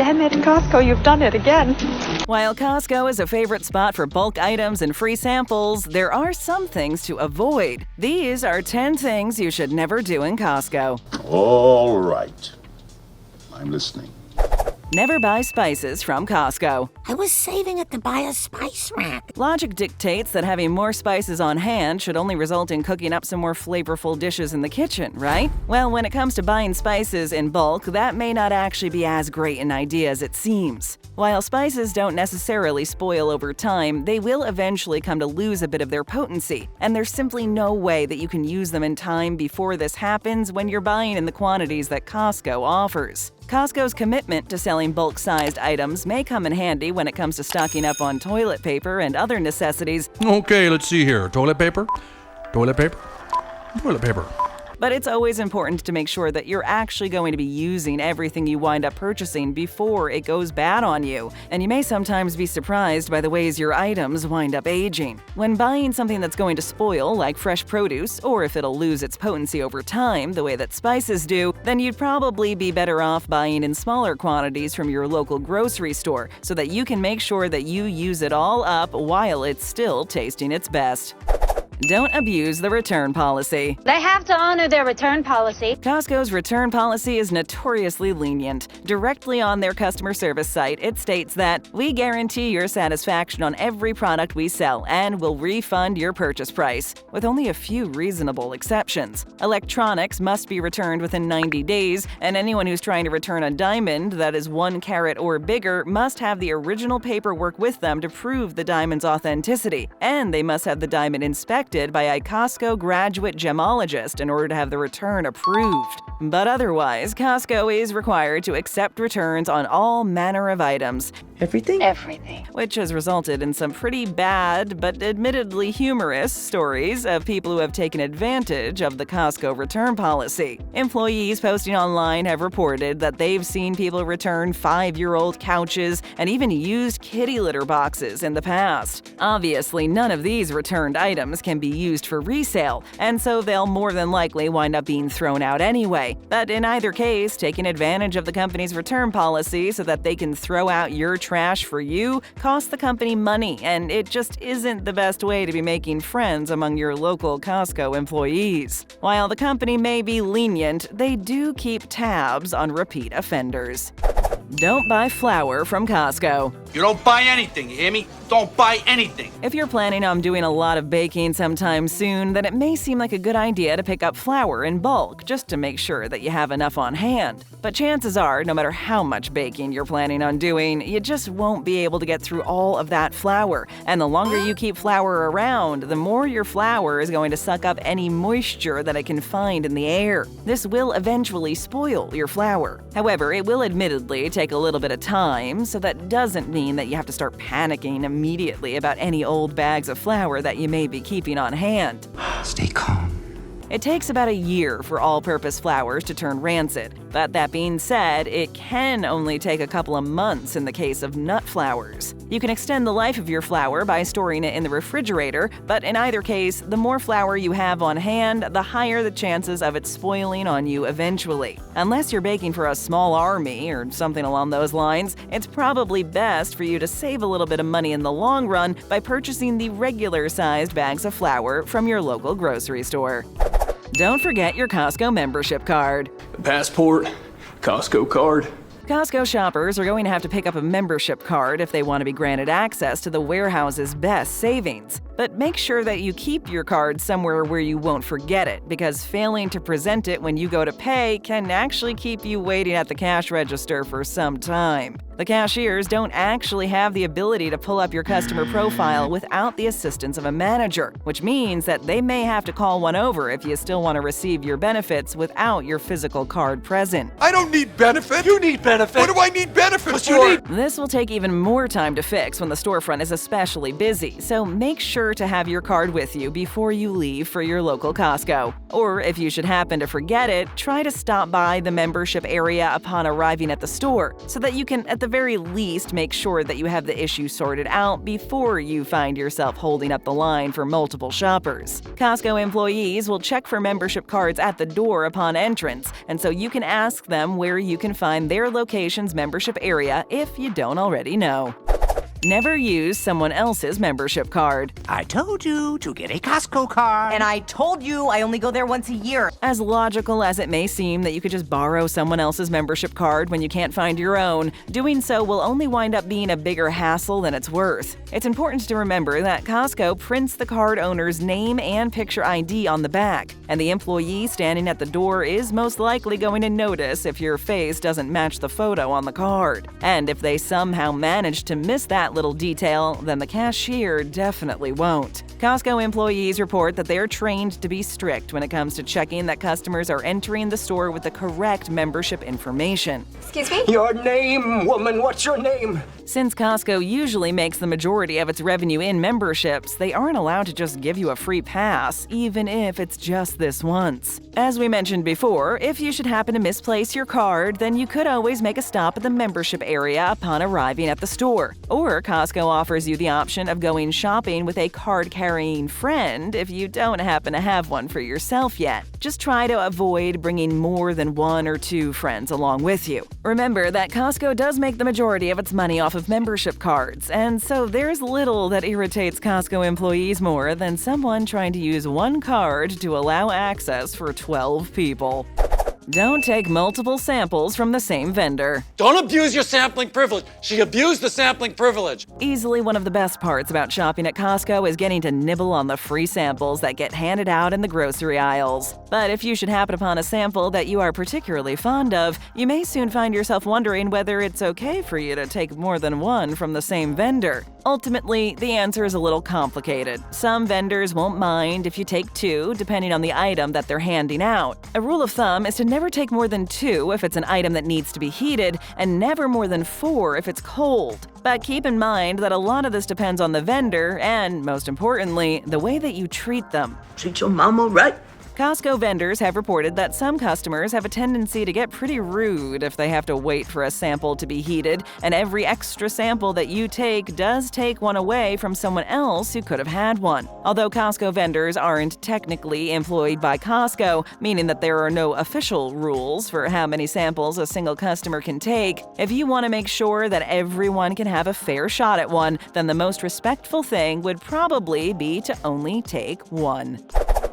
Damn it, Costco, you've done it again. While Costco is a favorite spot for bulk items and free samples, there are some things to avoid. These are 10 things you should never do in Costco. All right. I'm listening. Never buy spices from Costco. I was saving it to buy a spice rack. Logic dictates that having more spices on hand should only result in cooking up some more flavorful dishes in the kitchen, right? Well, when it comes to buying spices in bulk, that may not actually be as great an idea as it seems. While spices don't necessarily spoil over time, they will eventually come to lose a bit of their potency, and there's simply no way that you can use them in time before this happens when you're buying in the quantities that Costco offers. Costco's commitment to selling bulk-sized items may come in handy when it comes to stocking up on toilet paper and other necessities. Okay, let's see here. Toilet paper? Toilet paper? Toilet paper. But it's always important to make sure that you're actually going to be using everything you wind up purchasing before it goes bad on you. And you may sometimes be surprised by the ways your items wind up aging. When buying something that's going to spoil, like fresh produce, or if it'll lose its potency over time, the way that spices do, then you'd probably be better off buying in smaller quantities from your local grocery store so that you can make sure that you use it all up while it's still tasting its best. Don't abuse the return policy. They have to honor their return policy. Costco's return policy is notoriously lenient. Directly on their customer service site, it states that we guarantee your satisfaction on every product we sell and will refund your purchase price, with only a few reasonable exceptions. Electronics must be returned within 90 days, and anyone who's trying to return a diamond that is 1 carat or bigger must have the original paperwork with them to prove the diamond's authenticity, and they must have the diamond inspected by a Costco graduate gemologist in order to have the return approved. But otherwise, Costco is required to accept returns on all manner of items. Everything? Everything. Which has resulted in some pretty bad, but admittedly humorous, stories of people who have taken advantage of the Costco return policy. Employees posting online have reported that they've seen people return 5-year-old couches and even used kitty litter boxes in the past. Obviously, none of these returned items can be used for resale, and so they'll more than likely wind up being thrown out anyway. But in either case, taking advantage of the company's return policy so that they can throw out your trash for you costs the company money, and it just isn't the best way to be making friends among your local Costco employees. While the company may be lenient, they do keep tabs on repeat offenders. Don't buy flour from Costco. You don't buy anything, you hear me? Don't buy anything. If you're planning on doing a lot of baking sometime soon, then it may seem like a good idea to pick up flour in bulk just to make sure that you have enough on hand. But chances are, no matter how much baking you're planning on doing, you just won't be able to get through all of that flour. And the longer you keep flour around, the more your flour is going to suck up any moisture that it can find in the air. This will eventually spoil your flour. However, it will admittedly take a little bit of time, so that doesn't mean that you have to start panicking immediately about any old bags of flour that you may be keeping on hand. Stay calm. It takes about a year for all-purpose flours to turn rancid, but that being said, it can only take a couple of months in the case of nut flours. You can extend the life of your flour by storing it in the refrigerator, but in either case, the more flour you have on hand, the higher the chances of it spoiling on you eventually. Unless you're baking for a small army or something along those lines, it's probably best for you to save a little bit of money in the long run by purchasing the regular-sized bags of flour from your local grocery store. Don't forget your Costco membership card. Passport, Costco card. Costco shoppers are going to have to pick up a membership card if they want to be granted access to the warehouse's best savings. But make sure that you keep your card somewhere where you won't forget it, because failing to present it when you go to pay can actually keep you waiting at the cash register for some time. The cashiers don't actually have the ability to pull up your customer profile without the assistance of a manager, which means that they may have to call one over if you still want to receive your benefits without your physical card present. I don't need benefit. You need benefit. What do I need benefits for? This will take even more time to fix when the storefront is especially busy, so make sure sure to have your card with you before you leave for your local Costco. Or if you should happen to forget it, try to stop by the membership area upon arriving at the store so that you can at the very least make sure that you have the issue sorted out before you find yourself holding up the line for multiple shoppers. Costco employees will check for membership cards at the door upon entrance, and so you can ask them where you can find their location's membership area if you don't already know. Never use someone else's membership card. I told you to get a Costco card. And I told you I only go there once a year. As logical as it may seem that you could just borrow someone else's membership card when you can't find your own, doing so will only wind up being a bigger hassle than it's worth. It's important to remember that Costco prints the card owner's name and picture ID on the back, and the employee standing at the door is most likely going to notice if your face doesn't match the photo on the card. And if they somehow manage to miss that little detail, then the cashier definitely won't. Costco employees report that they are trained to be strict when it comes to checking that customers are entering the store with the correct membership information. Excuse me? Your name, woman, what's your name? Since Costco usually makes the majority of its revenue in memberships, they aren't allowed to just give you a free pass, even if it's just this once. As we mentioned before, if you should happen to misplace your card, then you could always make a stop at the membership area upon arriving at the store. Or Costco offers you the option of going shopping with a card-carrying friend if you don't happen to have one for yourself yet. Just try to avoid bringing more than 1 or 2 friends along with you. Remember that Costco does make the majority of its money off of membership cards, and so there's little that irritates Costco employees more than someone trying to use one card to allow access for 12 people. Don't take multiple samples from the same vendor. Don't abuse your sampling privilege. She abused the sampling privilege. Easily one of the best parts about shopping at Costco is getting to nibble on the free samples that get handed out in the grocery aisles. But if you should happen upon a sample that you are particularly fond of, you may soon find yourself wondering whether it's okay for you to take more than one from the same vendor. Ultimately, the answer is a little complicated. Some vendors won't mind if you take 2, depending on the item that they're handing out. A rule of thumb is to never take more than 2 if it's an item that needs to be heated, and never more than 4 if it's cold. But keep in mind that a lot of this depends on the vendor and, most importantly, the way that you treat them. Treat your mama right. Costco vendors have reported that some customers have a tendency to get pretty rude if they have to wait for a sample to be heated, and every extra sample that you take does take one away from someone else who could have had one. Although Costco vendors aren't technically employed by Costco, meaning that there are no official rules for how many samples a single customer can take, if you want to make sure that everyone can have a fair shot at one, then the most respectful thing would probably be to only take 1.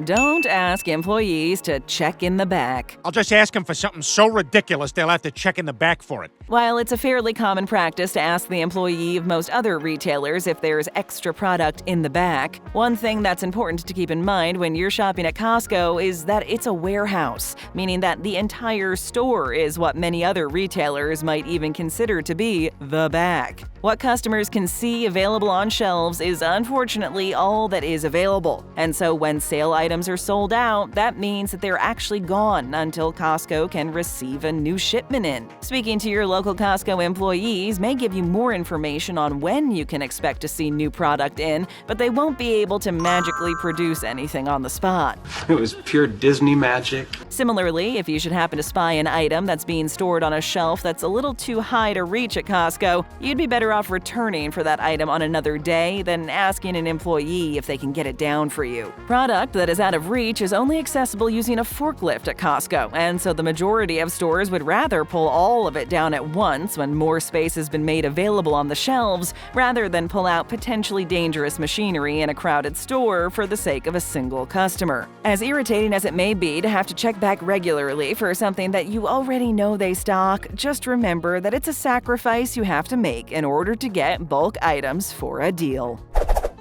Don't ask employees to check in the back. I'll just ask them for something so ridiculous they'll have to check in the back for it. While it's a fairly common practice to ask the employee of most other retailers if there's extra product in the back, one thing that's important to keep in mind when you're shopping at Costco is that it's a warehouse, meaning that the entire store is what many other retailers might even consider to be the back. What customers can see available on shelves is unfortunately all that is available, and so when sale items are sold out, that means that they're actually gone until Costco can receive a new shipment in. Speaking to your local Costco employees may give you more information on when you can expect to see new product in, but they won't be able to magically produce anything on the spot. It was pure Disney magic. Similarly, if you should happen to spy an item that's being stored on a shelf that's a little too high to reach at Costco, you'd be better off returning for that item on another day than asking an employee if they can get it down for you. Product that is out of reach is only accessible using a forklift at Costco, and so the majority of stores would rather pull all of it down at once when more space has been made available on the shelves, rather than pull out potentially dangerous machinery in a crowded store for the sake of a single customer. As irritating as it may be to have to check back regularly for something that you already know they stock, just remember that it's a sacrifice you have to make in order to get bulk items for a deal.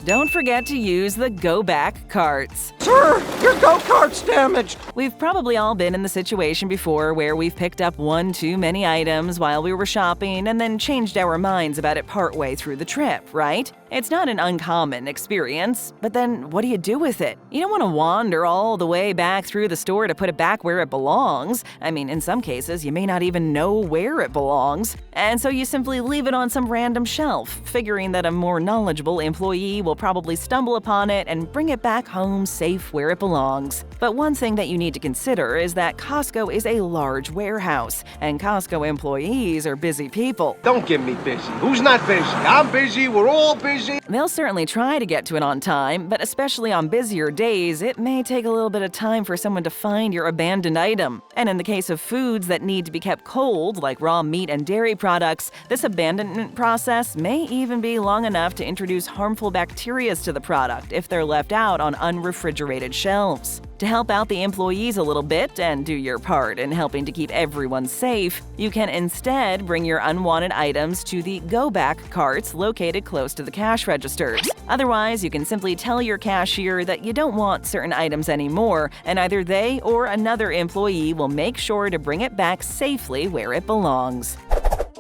Don't forget to use the go-back carts. Sir, your go-kart's damaged. We've probably all been in the situation before where we've picked up one too many items while we were shopping and then changed our minds about it partway through the trip, right? It's not an uncommon experience, but then what do you do with it? You don't want to wander all the way back through the store to put it back where it belongs. I mean, in some cases, you may not even know where it belongs. And so you simply leave it on some random shelf, figuring that a more knowledgeable employee will probably stumble upon it and bring it back home safe where it belongs. But one thing that you need to consider is that Costco is a large warehouse, and Costco employees are busy people. Don't get me busy. Who's not busy? I'm busy. We're all busy. They'll certainly try to get to it on time, but especially on busier days, it may take a little bit of time for someone to find your abandoned item. And in the case of foods that need to be kept cold, like raw meat and dairy products, this abandonment process may even be long enough to introduce harmful bacteria to the product if they're left out on unrefrigerated shelves. To help out the employees a little bit and do your part in helping to keep everyone safe, you can instead bring your unwanted items to the go-back carts located close to the cash registers. Otherwise, you can simply tell your cashier that you don't want certain items anymore, and either they or another employee will make sure to bring it back safely where it belongs.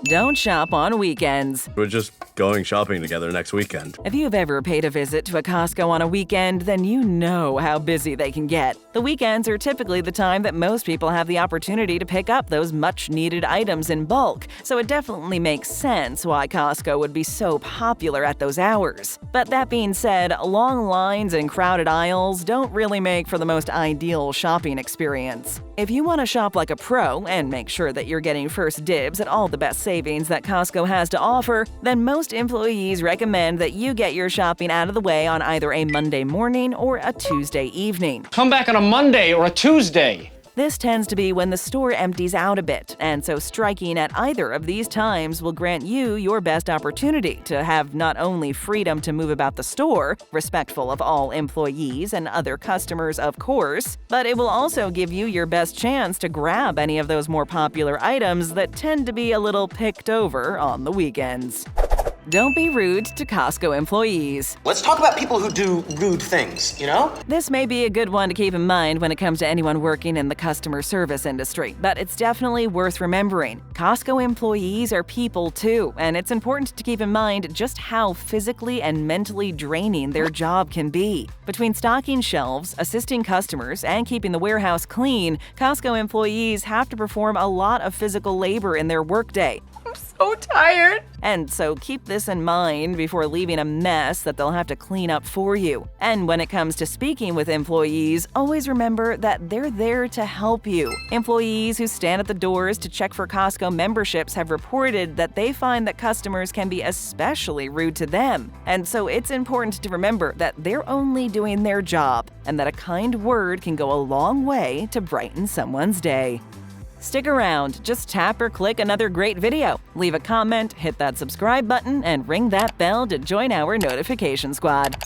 Don't shop on weekends. We're just going shopping together next weekend. If you've ever paid a visit to a Costco on a weekend, then you know how busy they can get. The weekends are typically the time that most people have the opportunity to pick up those much-needed items in bulk, so it definitely makes sense why Costco would be so popular at those hours. But that being said, long lines and crowded aisles don't really make for the most ideal shopping experience. If you want to shop like a pro and make sure that you're getting first dibs at all the best savings that Costco has to offer, then most employees recommend that you get your shopping out of the way on either a Monday morning or a Tuesday evening. Come back on a Monday or a Tuesday. This tends to be when the store empties out a bit, and so striking at either of these times will grant you your best opportunity to have not only freedom to move about the store, respectful of all employees and other customers of course, but it will also give you your best chance to grab any of those more popular items that tend to be a little picked over on the weekends. Don't be rude to Costco employees. Let's talk about people who do rude things, you know? This may be a good one to keep in mind when it comes to anyone working in the customer service industry, but it's definitely worth remembering. Costco employees are people too, and it's important to keep in mind just how physically and mentally draining their job can be. Between stocking shelves, assisting customers, and keeping the warehouse clean, Costco employees have to perform a lot of physical labor in their workday. I'm so tired. And so keep this in mind before leaving a mess that they'll have to clean up for you. And when it comes to speaking with employees, always remember that they're there to help you. Employees who stand at the doors to check for Costco memberships have reported that they find that customers can be especially rude to them. And so it's important to remember that they're only doing their job, and that a kind word can go a long way to brighten someone's day. Stick around, just tap or click another great video, leave a comment, hit that subscribe button, and ring that bell to join our notification squad.